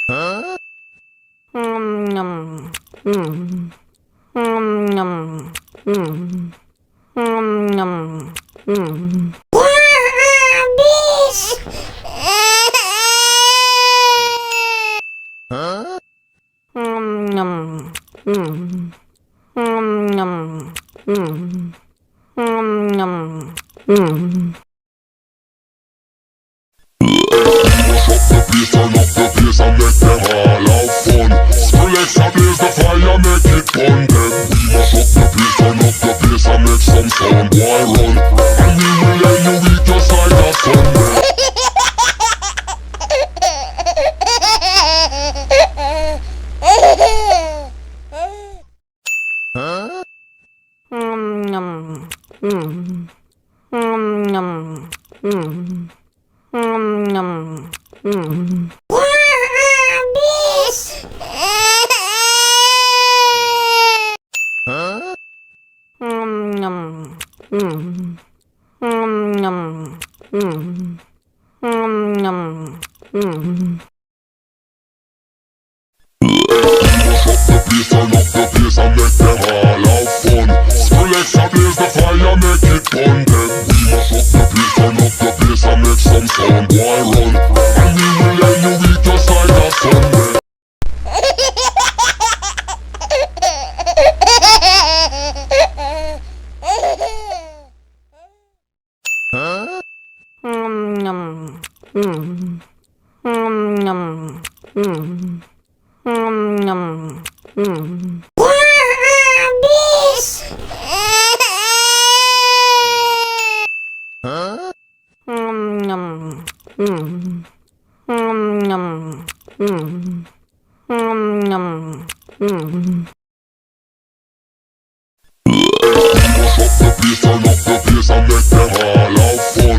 Nyam. Nyam. Nyam. Habis. Nyam. Nyam. Nyam. Turn up the bass and make them all have fun. Skrillex and blaze the fire, make it fun. Then we mash up the place, turn up the bass and make some sound. Boy run, and we will let you eat just like a Sunday. Turn up the bass and make them all have fun. Skrillex and blaze the fire, make it fun. Then we mash up the place, turn up the bass and make some sound. Boy run, and we will let you eat just like a Sunday. Habis. Mash up the place, turn up the bass and make them all have fun.